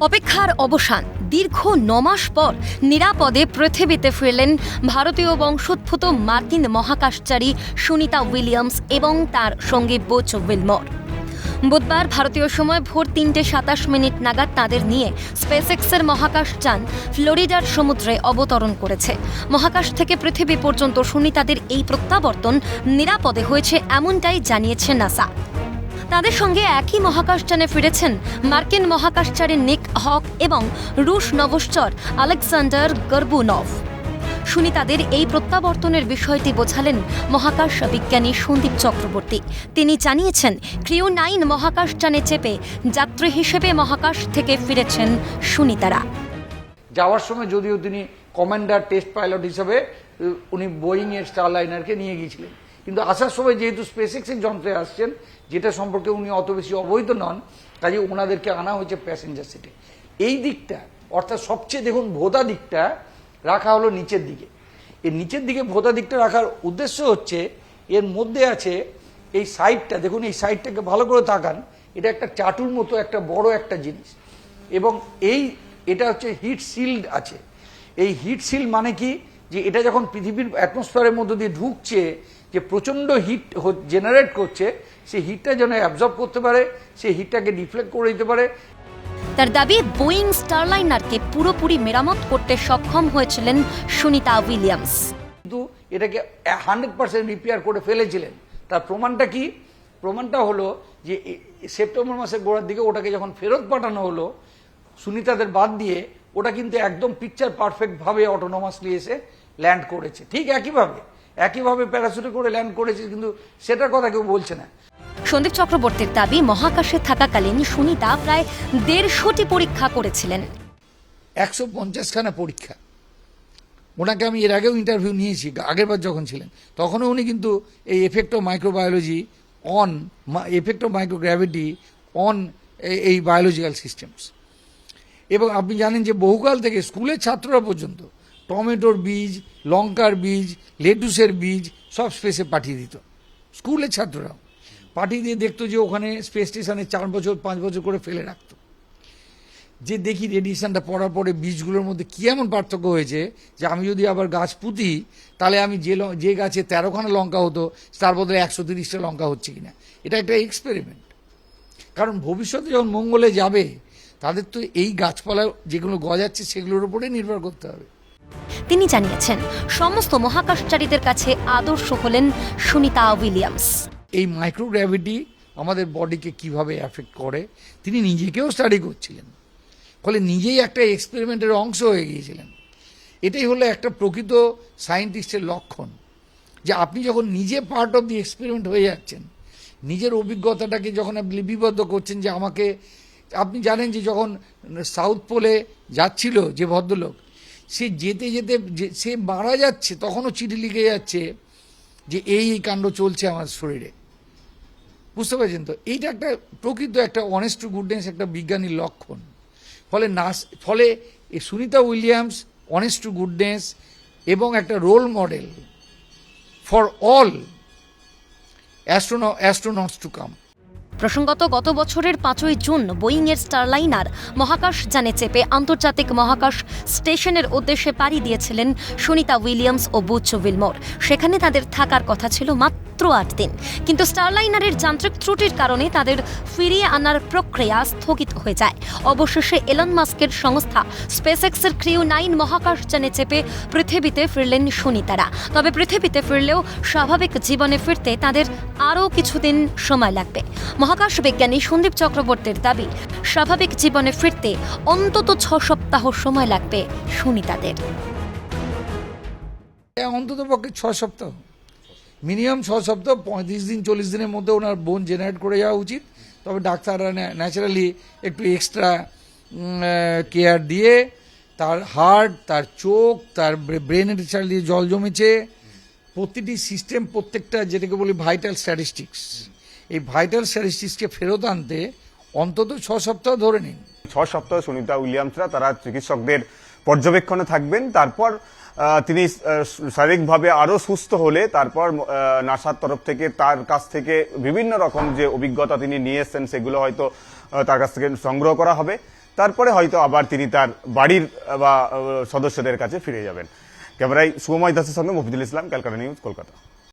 অপেক্ষার অবসান। দীর্ঘ 9 মাস পর নিরাপদে পৃথিবীতে ফিরলেন ভারতীয় বংশোদ্ভূত মার্কিন মহাকাশচারী সুনিতা উইলিয়ামস এবং তার সঙ্গী বুচ উইলমর। বুধবার ভারতীয় সময় ভোর 3:27 নাগাদ তাদের নিয়ে স্পেসএক্সের মহাকাশযান ফ্লোরিডার সমুদ্রে অবতরণ করেছে। মহাকাশ থেকে পৃথিবী পর্যন্ত সুনিতাদের এই প্রত্যাবর্তন নিরাপদে হয়েছে এমনটাই জানিয়েছে নাসা। তাদের সঙ্গে একই মহাকাশযানে ফিরেছেন মার্কিন মহাকাশচারী নিক হক এবং রুশ নভশ্চর আলেকজান্ডার গর্বুনভ। সুনিতাদের এই প্রত্যাবর্তনের বিষয়টি বোঝালেন মহাকাশ বিজ্ঞানী সন্দীপ চক্রবর্তী। তিনি জানিয়েছেন, ক্রিউ 9 মহাকাশযানে চেপে যাত্রী হিসেবে মহাকাশ থেকে ফিরেছেন সুনিতারা। যাওয়ার সময় যদিও তিনি কমান্ডার টেস্ট পাইলট হিসেবে উনি বোয়িং এর স্টারলাইনারকে নিয়ে গিয়েছিলেন, কিন্তু আসার সময় যেহেতু স্পেসএক্সের যন্ত্রে আসছেন, যেটা সম্পর্কে উনি অত বেশি অবহিত নন, কাজে ওনাদেরকে আনা হয়েছে প্যাসেঞ্জার সিটে। এই দিকটা অর্থাৎ সবচেয়ে দেখুন ভোঁতা দিকটা রাখা হলো নিচের দিকে। এর নিচের দিকে ভোঁতা দিকটা রাখার উদ্দেশ্য হচ্ছে, এর মধ্যে আছে এই সাইডটা, দেখুন এই সাইডটাকে ভালো করে তাকান, এটা একটা চাটুর মতো একটা বড় একটা জিনিস, এবং এটা হচ্ছে হিট শিল্ড আছে। এই হিট শিল্ড মানে কি, যে এটা যখন পৃথিবীর অ্যাটমসফিয়ারের মধ্যে দিয়ে ঢুকছে, যে প্রচন্ড হিট জেনারেট করছে, সেই হিটটা যেন অ্যাবজর্ব করতে পারে, সেই হিটটাকে ডিফ্লেক্ট করে দিতে পারে। তার দাবি, বোয়িং স্টারলাইনারকে পুরোপুরি মেরামত করতে সক্ষম হয়েছিলেন সুনিতা উইলিয়ামস, কিন্তু এটাকে 100% রিপেয়ার করে ফেলেছিলেন। তার প্রমাণটা কি? প্রমাণটা হলো যে সেপ্টেম্বর মাসের গোড়ার দিকে ওটাকে যখন ফেরত পাঠানো হলো সুনিতাদের বাদ দিয়ে, ওটা কিন্তু একদম পিকচার পারফেক্ট ভাবে অটোনোমাসলি এসে ল্যান্ড করেছে। ঠিক একইভাবে প্যারাসুটে করে ল্যান্ড করেছে, কিন্তু সেটার কথা কেউ বলছে না। সন্দীপ চক্রবর্তীর দাবি, মহাকাশে থাকাকালীন সুনিতা প্রায় 150টি পরীক্ষা করেছিলেন। 150খানা পরীক্ষা। ওনাকে আমি এর আগেও ইন্টারভিউ নিয়েছি, আগের বার যখন ছিলেন তখনও উনি কিন্তু এই effect of microbiology on effect of microgravity on এই বায়োলজিক্যাল সিস্টেমস। এবং আপনি জানেন যে বহুকাল থেকে স্কুলের ছাত্ররা পর্যন্ত টমেটোর বীজ, লঙ্কার বীজ, লেটুসের বীজ সব স্পেসে পাঠিয়ে দিত। স্কুলের ছাত্ররাও পাঠিয়ে দিয়ে দেখতো যে ওখানে স্পেস স্টেশনে 4 বছর 5 বছর করে ফেলে রাখতো, যে দেখি রেডিয়েশনটা পড়ার পরে বীজগুলোর মধ্যে কী এমন পার্থক্য হয়েছে, যে আমি যদি আবার গাছ পুঁতি, তাহলে আমি যে গাছে 13খানা লঙ্কা হতো তার বদলে 130টা লঙ্কা হচ্ছে কিনা। এটা একটা এক্সপেরিমেন্ট। কারণ ভবিষ্যতে যখন মঙ্গলে যাবে, তাদের তো এই গাছপালা যেগুলো গজাচ্ছে সেগুলোর উপরে নির্ভর করতে হবে। তিনি জানিয়েছেন, সমস্ত মহাকাশচারীদের কাছে আদর্শ হলেন সুনিতা উইলিয়ামস। এই মাইক্রোগ্র্যাভিটি আমাদের বডিকে কিভাবে এফেক্ট করে তিনি নিজেকেও স্টাডি করছিলেন, ফলে নিজেই একটা এক্সপেরিমেন্টের অংশ হয়ে গিয়েছিলেন। এটাই হলো একটা প্রকৃত সায়েন্টিস্টের লক্ষণ, যে আপনি যখন নিজে পার্ট অফ দি এক্সপেরিমেন্ট হয়ে যাচ্ছেন, নিজের অভিজ্ঞতাটাকে যখন আপনি লিপিবদ্ধ করছেন, যে আমাকে, আপনি জানেন যে যখন সাউথ পোলে যাচ্ছিল যে ভদ্রলোক, সে যেতে যেতে সে মারা যাচ্ছে, তখনও চিঠি লিখে যাচ্ছে যে এই কাণ্ড চলছে আমার শরীরে। বুঝতে পারছেন তো? এইটা একটা প্রকৃত একটা অনেস্ট টু গুডনেস, একটা বিজ্ঞানীর লক্ষণ। ফলে Sunita Williams honest to goodness এবং একটা role model for all astronauts to come. প্রসঙ্গত, গত বছরের 5ই জুন বোয়িংয়ের স্টারলাইনার মহাকাশযানে চেপে আন্তর্জাতিক মহাকাশ স্টেশনের উদ্দেশ্যে পাড়ি দিয়েছিলেন সুনিতা উইলিয়ামস ও বুচ উইলমর। সেখানে তাদের থাকার কথা ছিল মাত্র 8 দিন, কিন্তু স্টারলাইনারের যান্ত্রিক ত্রুটির কারণে তাদের ফিরিয়ে আনার প্রক্রিয়া স্থগিত হয়ে যায়। অবশেষে এলন মাস্কের সংস্থা স্পেসএক্সের ক্রিউ 9 মহাকাশযানে চেপে পৃথিবীতে ফিরলেন সুনিতারা। তবে পৃথিবীতে ফিরলেও স্বাভাবিক জীবনে ফিরতে তাদের আরও কিছুদিন সময় লাগবে। মহাকাশ বিজ্ঞানী সন্দীপ চক্রবর্তীর দাবি, স্বাভাবিক জীবনে ফিরতে অন্তত 6 সপ্তাহ সময় লাগবে সুনিতাদের। অন্তত পক্ষে 6 সপ্তাহ, মিনিমাম 6 সপ্তাহ, 35 দিন 40 দিনের মধ্যে ওনার বোন জেনারেট করে যাওয়া উচিত। তবে ডাক্তাররা ন্যাচারালি একটু এক্সট্রা কেয়ার দিয়ে তার হার্ট, তার চোখ, তার ব্রেনের দিয়ে জল জমেছে, প্রতিটি সিস্টেম, প্রত্যেকটা যেটাকে বলি ভাইটাল স্ট্যাটিস্টিক্স, এই ভাইটাল স্ট্যাটিস্টিক্সকে ফেরত আনতে অন্তত 6 সপ্তাহ ধরে নিন। 6 সপ্তাহ সুনিতা উইলিয়ামসরা তারা চিকিৎসকদের পর্যবেক্ষণে থাকবেন। তারপর তিনি শারীরিকভাবে আরো সুস্থ হলে তারপর নাসার তরফ থেকে তার কাছ থেকে বিভিন্ন রকম যে অভিজ্ঞতা তিনি নিয়ে এসেছেন সেগুলো হয়তো তার কাছ থেকে সংগ্রহ করা হবে। তারপরে হয়তো আবার তিনি তার বাড়ির বা সদস্যদের কাছে ফিরে যাবেন। ক্যামেরায় সুময় দাসের সঙ্গে মফিদুল ইসলাম, ক্যালকাটা নিউজ, কলকাতা।